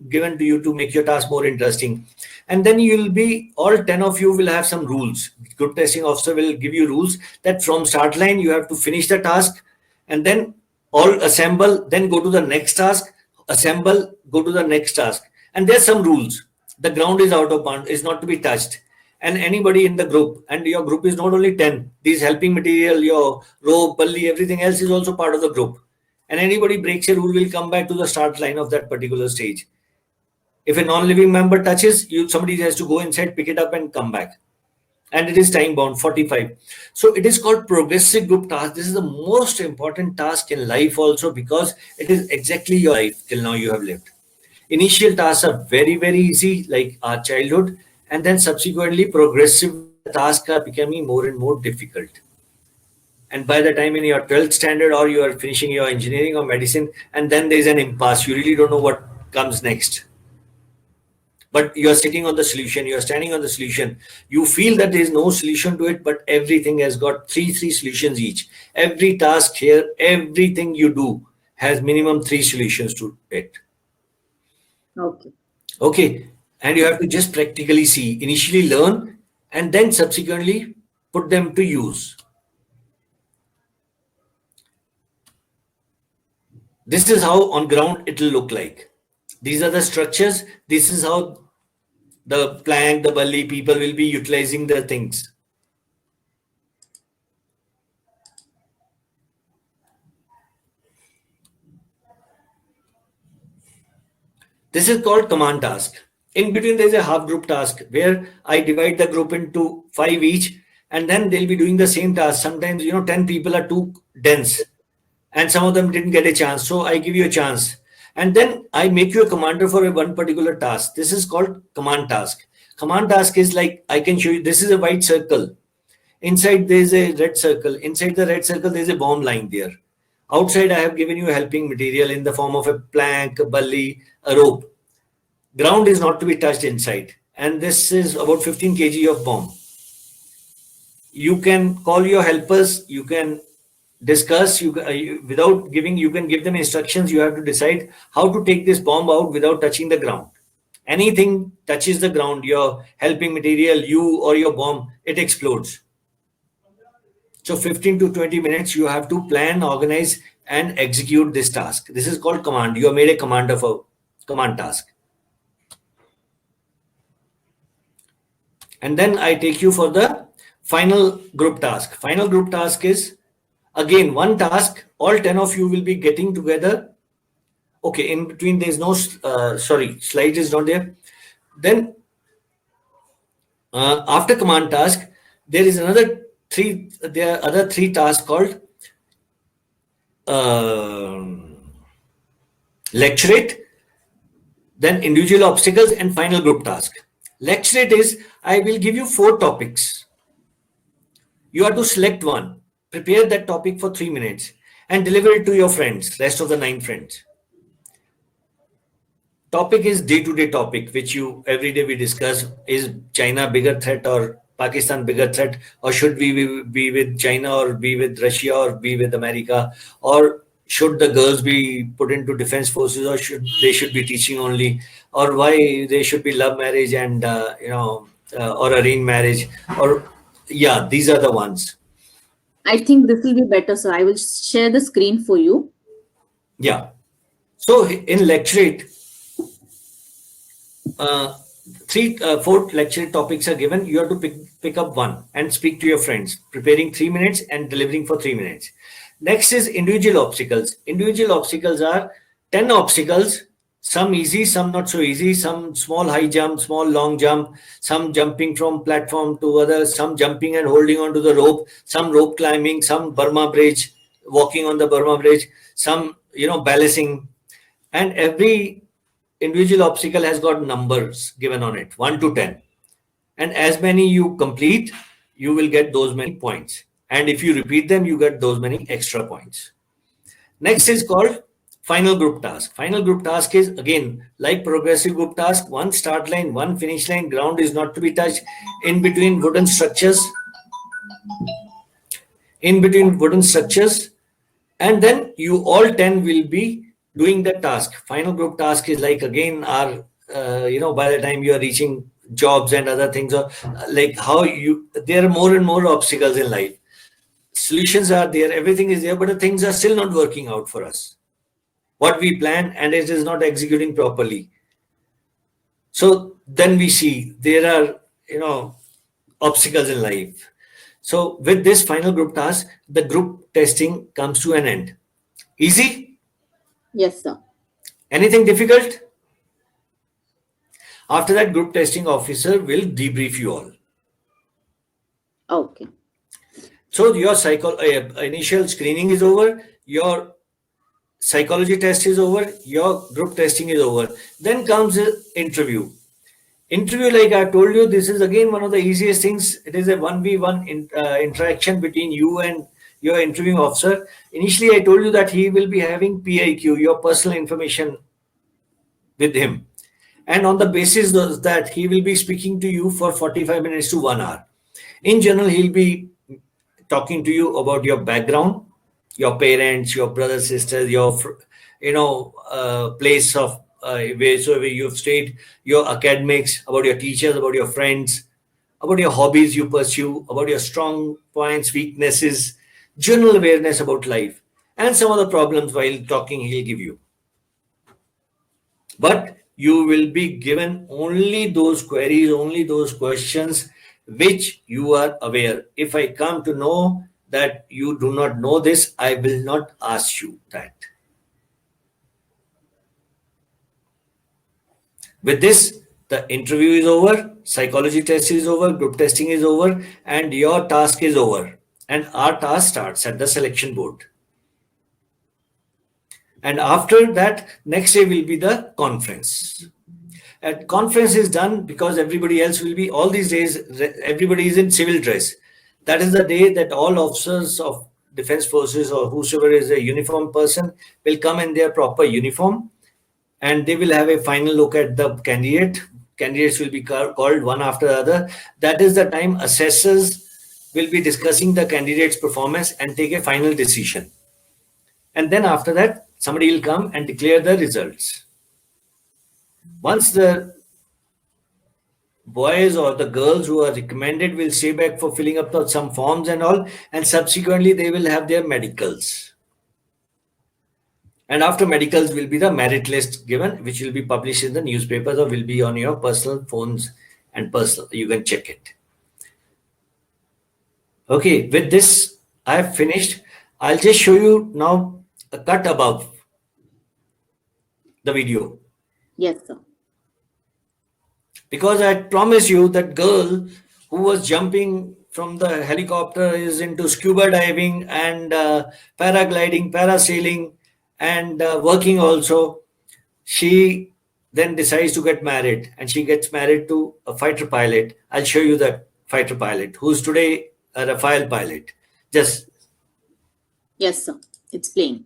given to you to make your task more interesting. And then you'll be, all 10 of you will have some rules. Group testing officer will give you rules that from start line you have to finish the task, and then all assemble, then go to the next task. assemble, go to the next task. And there's some rules. The ground is out of bound, is not to be touched. And anybody in the group, and your group is not only 10, these helping material, your rope, bully, everything else is also part of the group. And anybody breaks a rule will come back to the start line of that particular stage. If a non-living member touches, somebody has to go inside, pick it up and come back. And it is time bound, 45. So it is called progressive group task. This is the most important task in life also, because it is exactly your life till now you have lived. Initial tasks are very, very easy, like our childhood, and then subsequently progressively the tasks are becoming more and more difficult. And by the time in your 12th standard, or you are finishing your engineering or medicine, and then there's an impasse, you really don't know what comes next. But you're sitting on the solution, you're standing on the solution. You feel that there is no solution to it, but everything has got three solutions each. Every task here, everything you do has minimum 3 solutions to it. Okay. Okay. And you have to just practically see, initially learn, and then subsequently put them to use. This is how on ground it will look like. These are the structures. This is how the plank, the bully, people will be utilizing the things. This is called command task. In between, there is a half group task where I divide the group into 5 each, and then they'll be doing the same task. Sometimes, 10 people are too dense, and some of them didn't get a chance. So I give you a chance. And then I make you a commander for one particular task. This is called command task. Command task is like, I can show you, this is a white circle. Inside there is a red circle. Inside the red circle, there is a bomb lying there. Outside, I have given you helping material in the form of a plank, a bully, a rope. Ground is not to be touched inside. And this is about 15 kg of bomb. You can call your helpers. You can discuss. Without giving, you can give them instructions. You have to decide how to take this bomb out without touching the ground. Anything touches the ground, your helping material, you or your bomb, it explodes. So 15 to 20 minutes, you have to plan, organize, and execute this task. This is called command. You are made a commander for command task. And then I take you for the final group task. Final group task is, again, one task. All 10 of you will be getting together. Okay, in between there is no, slide is not there. Then after command task, there is another there are other 3 tasks called lecturate, then individual obstacles, and final group task. Lecturate is, I will give you 4 topics. You have to select one, prepare that topic for 3 minutes, and deliver it to your friends, rest of the 9 friends. Topic is day-to-day topic, which every day we discuss. Is China bigger threat or Pakistan bigger threat, or should we be with China or be with Russia or be with America, or should the girls be put into defense forces, or they should be teaching only, or why they should be love marriage and or arranged marriage, or these are the ones. I think this will be better, so I will share the screen for you. Yeah. So in lecturate, 4 lecture topics are given. You have to pick up one and speak to your friends, preparing 3 minutes and delivering for 3 minutes. Next is individual obstacles. Individual obstacles are 10 obstacles, some easy, some not so easy, some small high jump, small long jump, some jumping from platform to others, some jumping and holding on to the rope, some rope climbing, some Burma bridge, walking on the Burma bridge, some, balancing. And every individual obstacle has got numbers given on it, 1 to 10. And as many you complete, you will get those many points. And if you repeat them, you get those many extra points. Next is called final group task. Final group task is, again, like progressive group task, 1 start line, 1 finish line, ground is not to be touched. In between wooden structures, and then you all 10 will be doing the task. Final group task is like, again, our, by the time you are reaching jobs and other things, or like there are more and more obstacles in life. Solutions are there, everything is there, but the things are still not working out for us. what we plan and it is not executing properly. So then we see there are, obstacles in life. So with this final group task, the group testing comes to an end. Easy? Yes, sir. Anything difficult? After that, group testing officer will debrief you all. Okay. So your initial screening is over, your psychology test is over, your group testing is over. Then comes the interview. Interview, like I told you, this is again one of the easiest things. It is a 1v1 interaction between you and your interviewing officer. Initially, I told you that he will be having PIQ, your personal information, with him. And on the basis of that, he will be speaking to you for 45 minutes to 1 hour. In general, he'll be talking to you about your background, your parents, your brothers, sisters, your place of where you've stayed, your academics, about your teachers, about your friends, about your hobbies you pursue, about your strong points, weaknesses, general awareness about life, and some of the problems while talking he'll give you. But you will be given only those queries, only those questions which you are aware. If I come to know that you do not know this, I will not ask you that. With this, the interview is over, psychology test is over, group testing is over, and your task is over. And our task starts at the selection board. And after that, next day will be the conference. At conference is done because everybody else will be, all these days, everybody is in civil dress. That is the day that all officers of defense forces or whosoever is a uniformed person will come in their proper uniform, and they will have a final look at the candidate. Candidates will be called one after the other. That is the time assessors will be discussing the candidate's performance and take a final decision. And then after that, somebody will come and declare the results. Once the boys or the girls who are recommended will stay back for filling up some forms and all, and subsequently they will have their medicals. And after medicals will be the merit list given, which will be published in the newspapers or will be on your personal phones and you can check it. Okay, with this, I have finished. I'll just show you now a cut above the video. Yes, sir. Because I promise you that girl who was jumping from the helicopter is into scuba diving and paragliding, parasailing, and working also. She then decides to get married, and she gets married to a fighter pilot. I'll show you the fighter pilot who's today a Rafale pilot. Just Yes, sir. It's playing.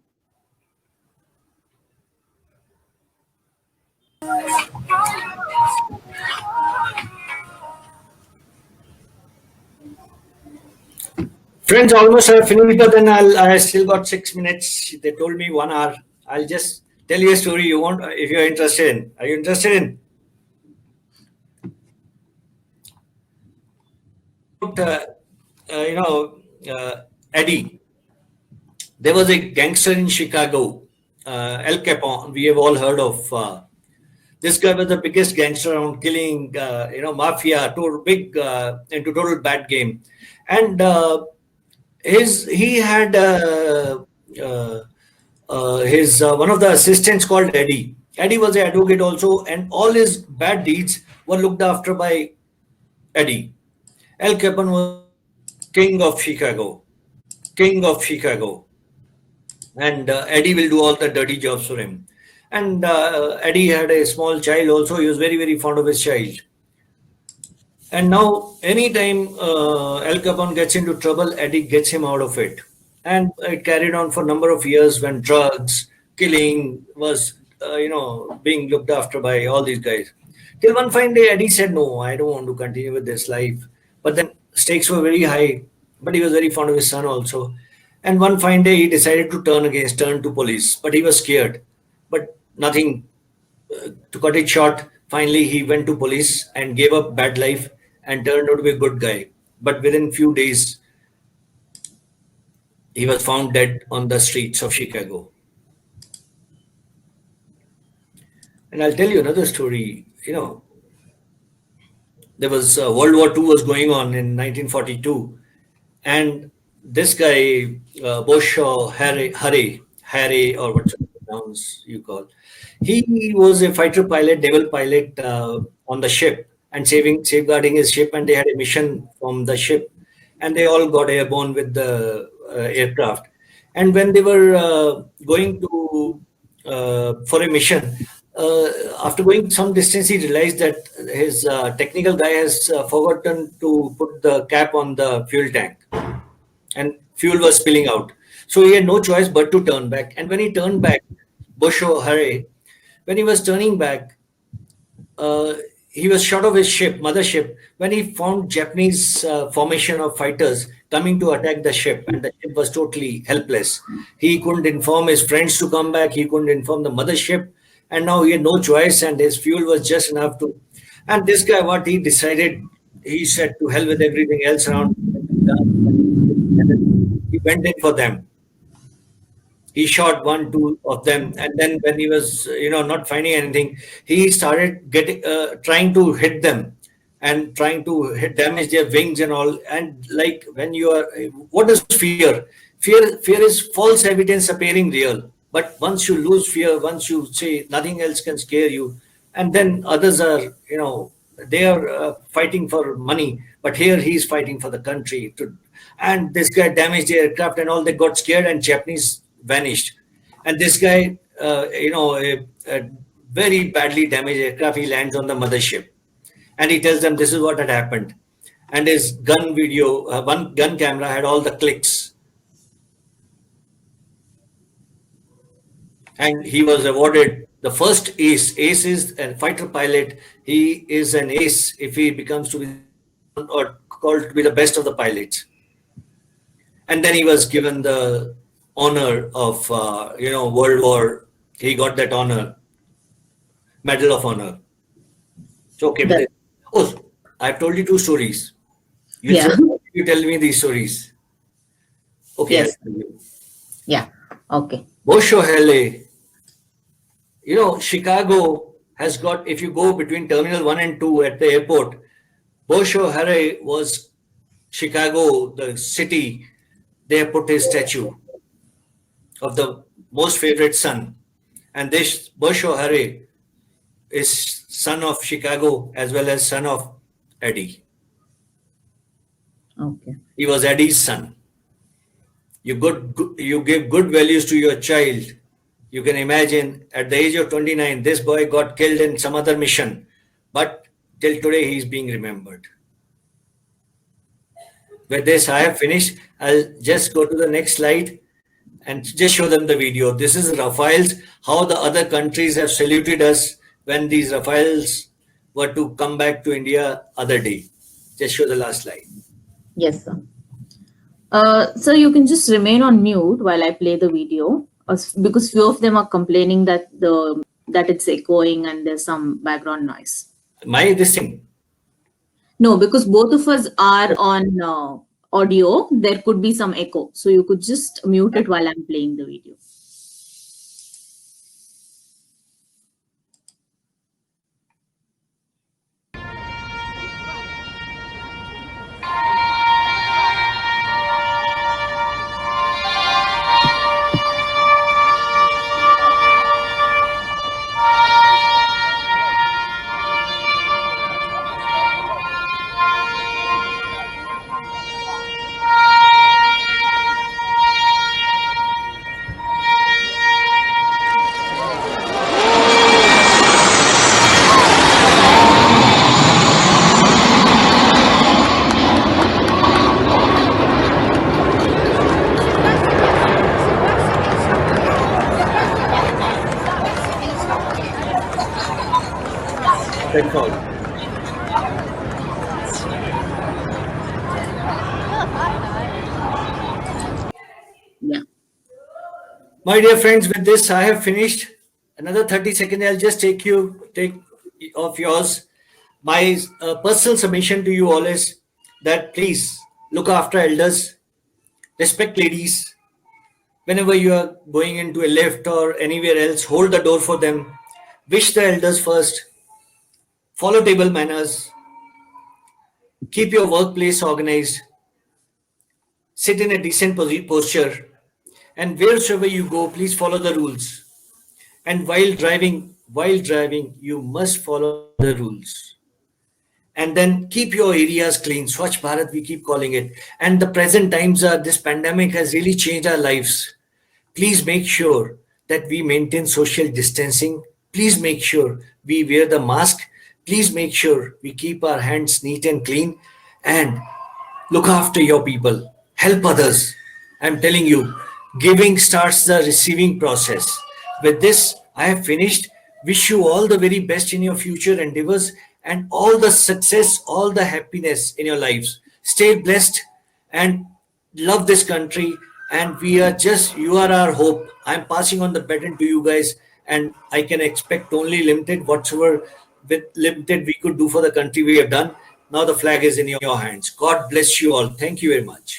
friends, almost I finished, but then I still got 6 minutes. They told me 1 hour. I'll just tell you a story you want if you're interested in. Are you interested in? Eddie. There was a gangster in Chicago, El Capone. We have all heard of. This guy was the biggest gangster around, killing, mafia, big into total bad game, and he had his one of the assistants called Eddie. Eddie was an advocate also, and all his bad deeds were looked after by Eddie. El Capone was king of Chicago, and Eddie will do all the dirty jobs for him. And Eddie had a small child also. He was very, very fond of his child. And now, anytime El Capone gets into trouble, Eddie gets him out of it. And it carried on for a number of years when drugs, killing was, being looked after by all these guys. Till one fine day, Eddie said, no, I don't want to continue with this life. But then stakes were very high. But he was very fond of his son also. And one fine day, he decided to turn to police. But he was scared. But nothing, to cut it short, finally he went to police and gave up bad life and turned out to be a good guy. But within few days, he was found dead on the streets of Chicago. And I'll tell you another story. There was World War II was going on in 1942, and this guy, Bosho Harry, or what's the pronounce you call, he was a fighter pilot, naval pilot on the ship and safeguarding his ship, and they had a mission from the ship, and they all got airborne with the aircraft. And when they were going to for a mission, uh, after going some distance, he realized that his technical guy has forgotten to put the cap on the fuel tank, and fuel was spilling out. So he had no choice but to turn back. And when he turned back, Bosho Hare, when he was turning back, uh, he was short of his ship, mothership, when he found Japanese formation of fighters coming to attack the ship, and the ship was totally helpless. He couldn't inform his friends to come back. He couldn't inform the mothership, and now he had no choice, and his fuel was just enough to. And this guy, what he decided, he said, "To hell with everything else around." And then he went in for them. He shot one, two of them, and then when he was, not finding anything, he started getting, trying to hit them, and trying to damage their wings and all. And like when you are, what is fear? Fear is false evidence appearing real. But once you lose fear, once you say nothing else can scare you, and then others are, they are fighting for money, but here he's fighting for the country. And this guy damaged the aircraft and all. They got scared, and Japanese vanished. And this guy, a very badly damaged aircraft, he lands on the mothership, and he tells them this is what had happened. And his gun video, one gun camera had all the clicks, and he was awarded the first ace. Ace is a fighter pilot. He is an ace if he becomes to be or called to be the best of the pilots. And then he was given the honor of World War. He got that honor, Medal of Honor. So okay. That, Oh, I've told you two stories. You yeah. said you tell me these stories. Okay. Yes. I'll tell you. Yeah. Okay. Bosho Hele, Chicago has got, if you go between Terminal 1 and 2 at the airport, Bosho Hare was Chicago, the city. They have put his statue of the most favorite son. And this Bosho Hare is son of Chicago as well as son of Eddie. Okay. He was Eddie's son. You give good values to your child. You can imagine at the age of 29, this boy got killed in some other mission. But till today, he's being remembered. With this, I have finished. I'll just go to the next slide and just show them the video. This is Rafales, how the other countries have saluted us when these Rafales were to come back to India other day. Just show the last slide. Yes, sir. So you can just remain on mute while I play the video, because few of them are complaining that it's echoing and there's some background noise. This thing. No, because both of us are on audio, there could be some echo. So you could just mute it while I'm playing the video. That's all. Yeah. My dear friends, with this, I have finished. Another 30 seconds, I'll just take of yours. My personal submission to you all is that please look after elders, respect ladies. Whenever you are going into a lift or anywhere else, hold the door for them. wish the elders first, follow table manners, keep your workplace organized, sit in a decent posture, and wheresoever you go, please follow the rules. And while driving, you must follow the rules. And then keep your areas clean. Swachh Bharat, we keep calling it. And the present times are this pandemic has really changed our lives. Please make sure that we maintain social distancing. Please make sure we wear the mask. Please make sure we keep our hands neat and clean. And look after your people, help others. I'm telling you, giving starts the receiving process. With this, I have finished. Wish you all the very best in your future endeavors and all the success, all the happiness in your lives. Stay blessed and love this country. And we are just, you are our hope. I'm passing on the baton to you guys, and I can expect only limited, whatsoever with limited we could do for the country we have done. Now the flag is in your hands. God bless you all. Thank you very much.